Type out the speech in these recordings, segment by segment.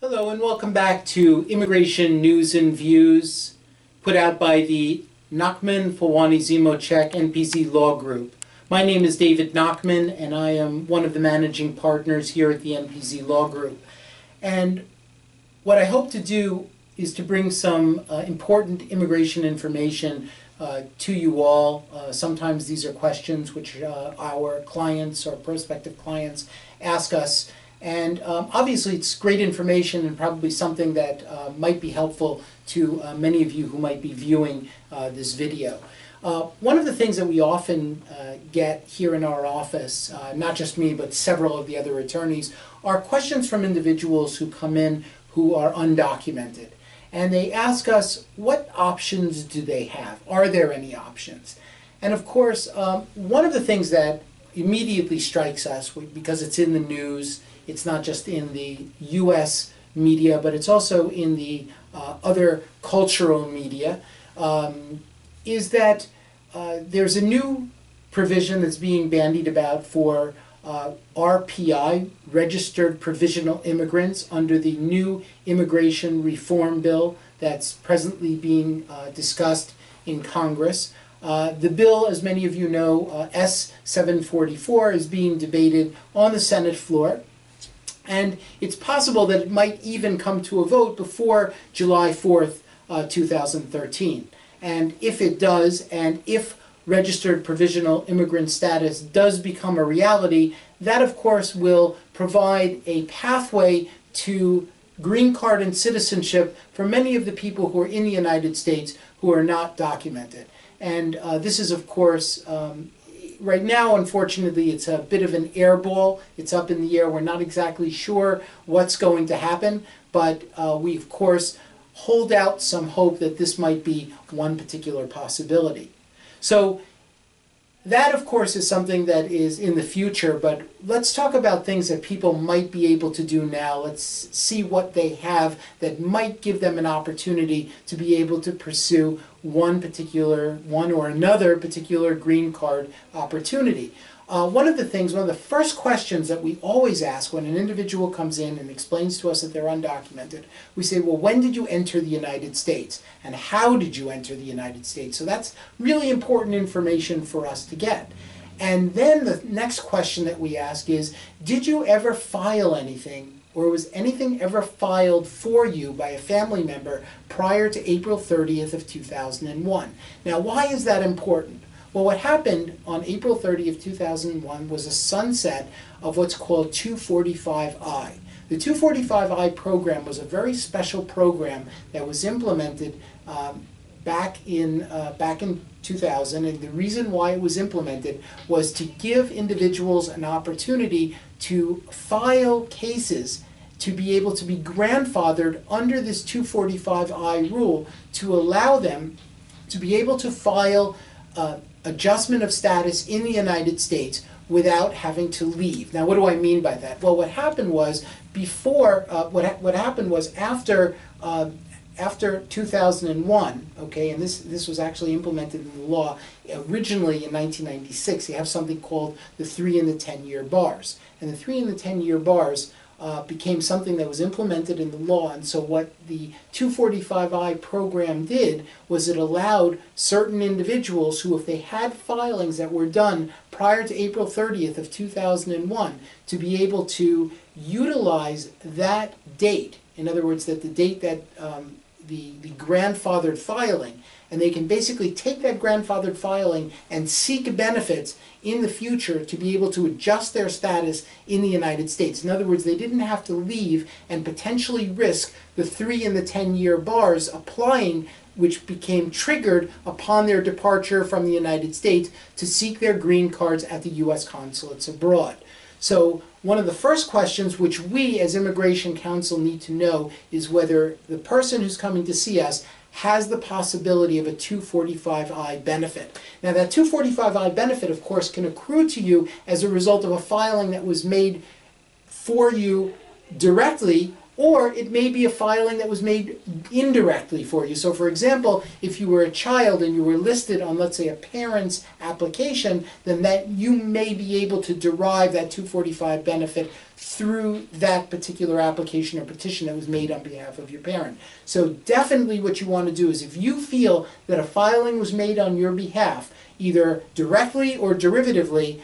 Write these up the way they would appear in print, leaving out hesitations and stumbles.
Hello and welcome back to Immigration News and Views, put out by the Nachman Fawani Zimochek NPZ Law Group. My name is David Nachman and I am one of the managing partners here at the NPZ Law Group. And what I hope to do is to bring some important immigration information to you all. Sometimes these are questions which our clients or prospective clients ask us. And obviously it's great information and probably something that might be helpful to many of you who might be viewing this video. One of the things that we often get here in our office, not just me but several of the other attorneys, are questions from individuals who come in who are undocumented. And they ask us, what options do they have? Are there any options? And of course, one of the things that immediately strikes us, because it's in the news, it's not just in the U.S. media, but it's also in the other cultural media, is that there's a new provision that's being bandied about for RPI, Registered Provisional Immigrants, under the new immigration reform bill that's presently being discussed in Congress. The bill, as many of you know, S-744, is being debated on the Senate floor. And it's possible that it might even come to a vote before July 4th, 2013. And if it does, and if registered provisional immigrant status does become a reality, that of course will provide a pathway to green card and citizenship for many of the people who are in the United States who are not documented. And this is of course, right now unfortunately it's a bit of an airball. It's up in the air. We're not exactly sure what's going to happen, but we of course hold out some hope that this might be one particular possibility. So that, of course, is something that is in the future, but let's talk about things that people might be able to do now. Let's see what they have that might give them an opportunity to be able to pursue one or another particular green card opportunity. One of the first questions that we always ask when an individual comes in and explains to us that they're undocumented, we say, well, when did you enter the United States? And how did you enter the United States? So that's really important information for us to get. And then the next question that we ask is, did you ever file anything, or was anything ever filed for you by a family member prior to April 30th of 2001? Now, why is that important? Well, what happened on April 30th, 2001 was a sunset of what's called 245I. The 245I program was a very special program that was implemented back in 2000, and the reason why it was implemented was to give individuals an opportunity to file cases to be able to be grandfathered under this 245I rule, to allow them to be able to file adjustment of status in the United States without having to leave. Now, what do I mean by that? Well, what happened was after 2001, okay, and this was actually implemented in the law originally in 1996. You have something called the 3 and the 10-year bars, and the 3 and the 10-year bars became something that was implemented in the law. And so what the 245I program did was it allowed certain individuals who, if they had filings that were done prior to April 30th of 2001, to be able to utilize that date. In other words, that the date that the grandfathered filing, and they can basically take that grandfathered filing and seek benefits in the future to be able to adjust their status in the United States. In other words, they didn't have to leave and potentially risk the 3 and the 10-year bars applying, which became triggered upon their departure from the United States to seek their green cards at the U.S. consulates abroad. So one of the first questions which we as Immigration Counsel need to know is whether the person who's coming to see us has the possibility of a 245I benefit. Now, that 245I benefit, of course, can accrue to you as a result of a filing that was made for you directly Or it may be a filing that was made indirectly for you. So for example, if you were a child and you were listed on, let's say, a parent's application, then that you may be able to derive that 245 benefit through that particular application or petition that was made on behalf of your parent. So definitely what you want to do is, if you feel that a filing was made on your behalf, either directly or derivatively,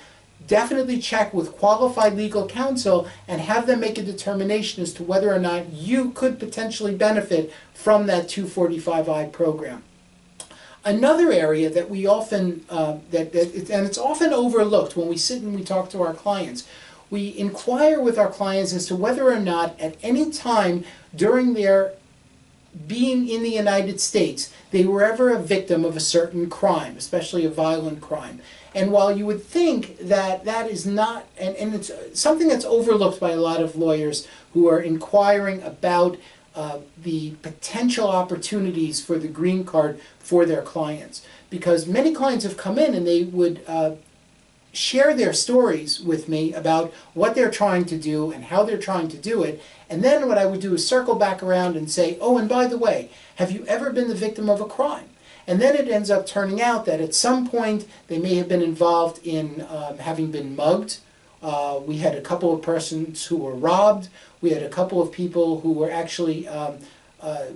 definitely check with qualified legal counsel and have them make a determination as to whether or not you could potentially benefit from that 245I program. Another area that we often, and it's often overlooked when we sit and we talk to our clients, we inquire with our clients as to whether or not at any time during their being in the United States, they were ever a victim of a certain crime, especially a violent crime. And while you would think that that is not, and it's something that's overlooked by a lot of lawyers who are inquiring about the potential opportunities for the green card for their clients. Because many clients have come in and they would share their stories with me about what they're trying to do and how they're trying to do it. And then what I would do is circle back around and say, oh, and by the way, have you ever been the victim of a crime? And then it ends up turning out that at some point they may have been involved in having been mugged. We had a couple of persons who were robbed. We had a couple of people who were actually,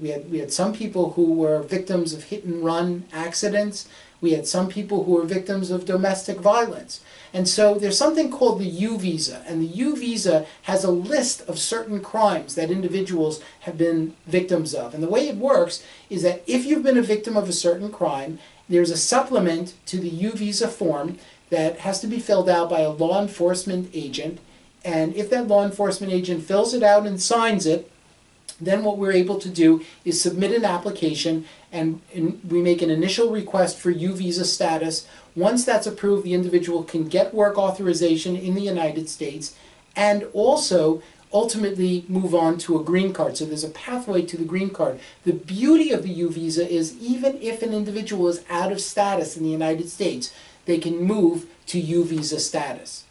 we had some people who were victims of hit and run accidents. We had some people who were victims of domestic violence. And so there's something called the U visa, and the U visa has a list of certain crimes that individuals have been victims of. And the way it works is that if you've been a victim of a certain crime, there's a supplement to the U visa form that has to be filled out by a law enforcement agent. And if that law enforcement agent fills it out and signs it, then what we're able to do is submit an application, and we make an initial request for U visa status. Once that's approved, the individual can get work authorization in the United States and also ultimately move on to a green card. So there's a pathway to the green card. The beauty of the U visa is even if an individual is out of status in the United States, they can move to U visa status.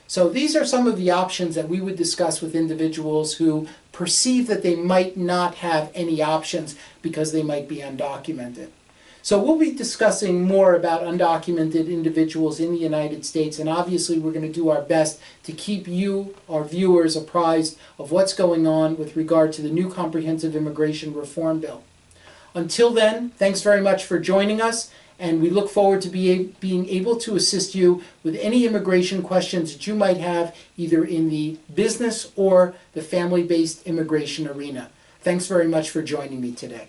So these are some of the options that we would discuss with individuals who perceive that they might not have any options because they might be undocumented. So we'll be discussing more about undocumented individuals in the United States, and obviously we're going to do our best to keep you, our viewers, apprised of what's going on with regard to the new Comprehensive Immigration Reform Bill. Until then, thanks very much for joining us, and we look forward to being able to assist you with any immigration questions that you might have, either in the business or the family-based immigration arena. Thanks very much for joining me today.